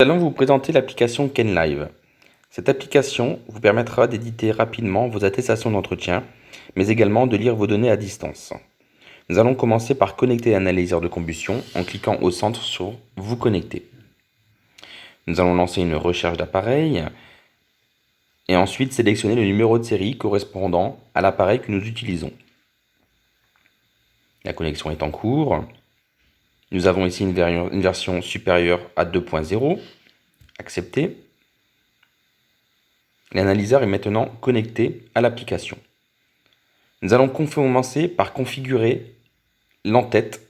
Nous allons vous présenter l'application KenLive. Cette application vous permettra d'éditer rapidement vos attestations d'entretien, mais également de lire vos données à distance. Nous allons commencer par connecter l'analyseur de combustion en cliquant au centre sur Vous connecter. Nous allons lancer une recherche d'appareil et ensuite sélectionner le numéro de série correspondant à l'appareil que nous utilisons. La connexion est en cours. Nous avons ici une version supérieure à 2.0. Accepter. L'analyseur est maintenant connecté à l'application. Nous allons commencer par configurer l'entête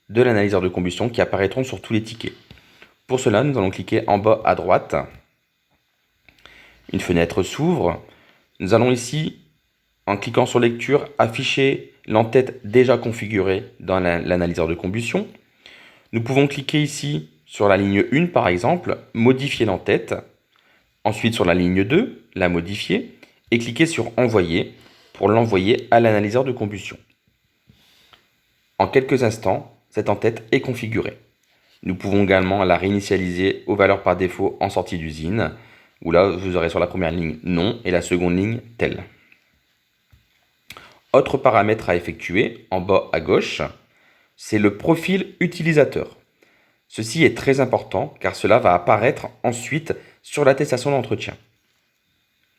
de l'analyseur de combustion qui apparaîtront sur tous les tickets. Pour cela, nous allons cliquer en bas à droite. Une fenêtre s'ouvre. Nous allons ici, en cliquant sur lecture, afficher l'entête déjà configurée dans l'analyseur de combustion. Nous pouvons cliquer ici sur la ligne 1 par exemple, modifier l'entête. Ensuite sur la ligne 2, la modifier et cliquer sur envoyer pour l'envoyer à l'analyseur de combustion. En quelques instants, cette entête est configurée. Nous pouvons également la réinitialiser aux valeurs par défaut en sortie d'usine, où là vous aurez sur la première ligne non et la seconde ligne tel. Autre paramètre à effectuer en bas à gauche, c'est le profil utilisateur. Ceci est très important car cela va apparaître ensuite sur l'attestation d'entretien.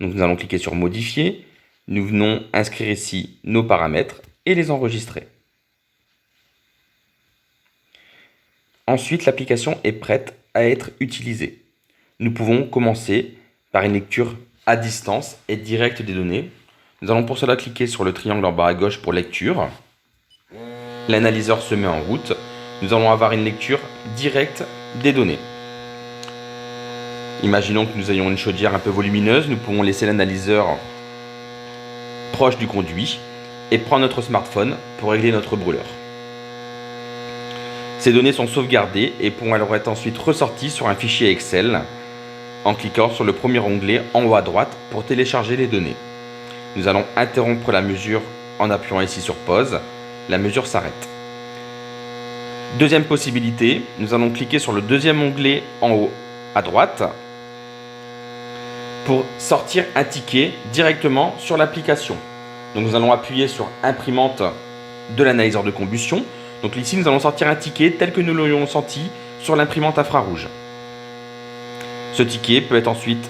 Donc nous allons cliquer sur modifier, nous venons inscrire ici nos paramètres et les enregistrer. Ensuite, l'application est prête à être utilisée. Nous pouvons commencer par une lecture à distance et directe des données. Nous allons pour cela cliquer sur le triangle en bas à gauche pour lecture. L'analyseur se met en route. Nous allons avoir une lecture directe des données. Imaginons que nous ayons une chaudière un peu volumineuse. Nous pouvons laisser l'analyseur proche du conduit et prendre notre smartphone pour régler notre brûleur. Ces données sont sauvegardées et pourront alors être ensuite ressorties sur un fichier Excel en cliquant sur le premier onglet en haut à droite pour télécharger les données. Nous allons interrompre la mesure en appuyant ici sur pause. La mesure s'arrête. Deuxième possibilité, nous allons cliquer sur le deuxième onglet en haut à droite pour sortir un ticket directement sur l'application. Donc nous allons appuyer sur imprimante de l'analyseur de combustion. Donc ici nous allons sortir un ticket tel que nous l'aurions senti sur l'imprimante infrarouge. Ce ticket peut être ensuite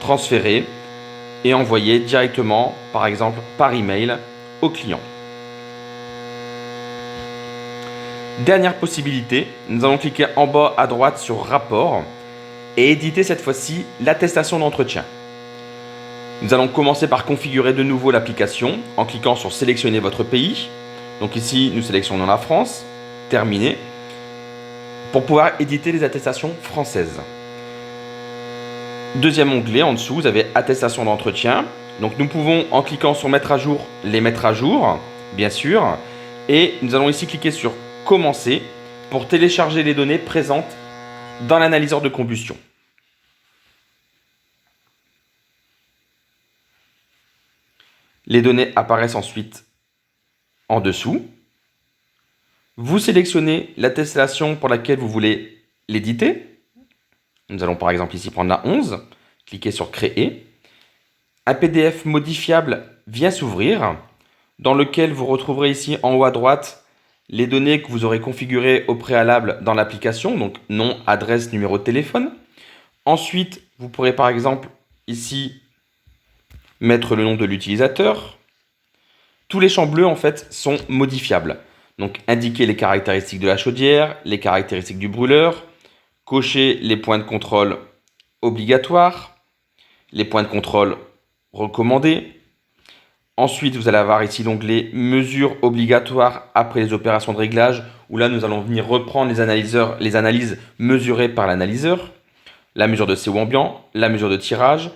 transféré et envoyé directement, par exemple par email, au client. Dernière possibilité, nous allons cliquer en bas à droite sur rapport et éditer cette fois-ci l'attestation d'entretien. Nous allons commencer par configurer de nouveau l'application en cliquant sur sélectionner votre pays. Donc ici, nous sélectionnons la France, terminé, pour pouvoir éditer les attestations françaises. Deuxième onglet en dessous, vous avez attestation d'entretien. Donc nous pouvons, en cliquant sur mettre à jour, les mettre à jour, bien sûr. Et nous allons ici cliquer sur commencer pour télécharger les données présentes dans l'analyseur de combustion. Les données apparaissent ensuite en dessous. Vous sélectionnez l'attestation pour laquelle vous voulez l'éditer. Nous allons par exemple ici prendre la 11, cliquer sur créer. Un PDF modifiable vient s'ouvrir dans lequel vous retrouverez ici en haut à droite les données que vous aurez configurées au préalable dans l'application, donc nom, adresse, numéro de téléphone. Ensuite, vous pourrez par exemple ici mettre le nom de l'utilisateur. Tous les champs bleus en fait sont modifiables. Donc indiquer les caractéristiques de la chaudière, les caractéristiques du brûleur, cocher les points de contrôle obligatoires, les points de contrôle recommandés. Ensuite, vous allez avoir ici l'onglet mesures obligatoires après les opérations de réglage, où là, nous allons venir reprendre les analyses mesurées par l'analyseur, la mesure de CO ambiant, la mesure de tirage,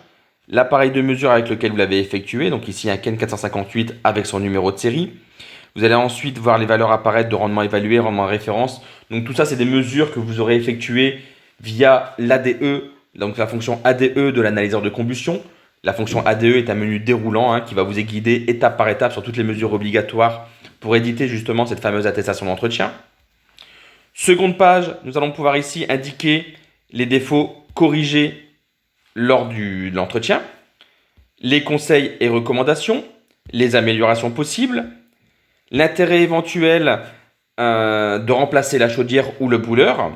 l'appareil de mesure avec lequel vous l'avez effectué, donc ici un Ken 458 avec son numéro de série. Vous allez ensuite voir les valeurs apparaître de rendement évalué, rendement référence. Donc tout ça, c'est des mesures que vous aurez effectuées via l'ADE, donc la fonction ADE de l'analyseur de combustion. La fonction ADE est un menu déroulant qui va vous guider étape par étape sur toutes les mesures obligatoires pour éditer justement cette fameuse attestation d'entretien. Seconde page, nous allons pouvoir ici indiquer les défauts corrigés lors de l'entretien, les conseils et recommandations, les améliorations possibles, l'intérêt éventuel de remplacer la chaudière ou le bouleur.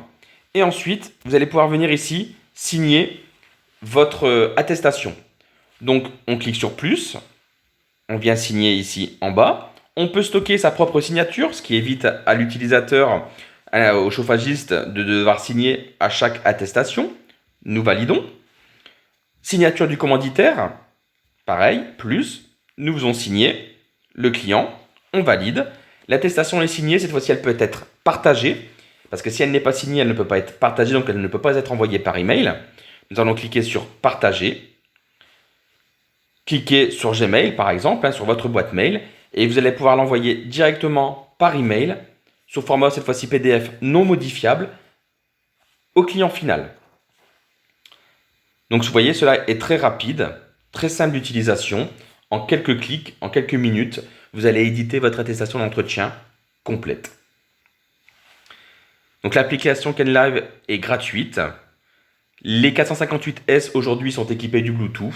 Et ensuite, vous allez pouvoir venir ici signer votre attestation. Donc, on clique sur plus, on vient signer ici en bas. On peut stocker sa propre signature, ce qui évite à l'utilisateur, au chauffagiste, de devoir signer à chaque attestation. Nous validons. Signature du commanditaire, pareil, plus, nous faisons signer le client, on valide. L'attestation est signée, cette fois-ci elle peut être partagée, parce que si elle n'est pas signée, elle ne peut pas être partagée, donc elle ne peut pas être envoyée par email. Nous allons cliquer sur partager, cliquez sur Gmail par exemple, sur votre boîte mail, et vous allez pouvoir l'envoyer directement par email, sous format cette fois-ci PDF non modifiable, au client final. Donc vous voyez, cela est très rapide, très simple d'utilisation. En quelques clics, en quelques minutes, vous allez éditer votre attestation d'entretien complète. Donc l'application Kenlive est gratuite. Les 458S aujourd'hui sont équipés du Bluetooth.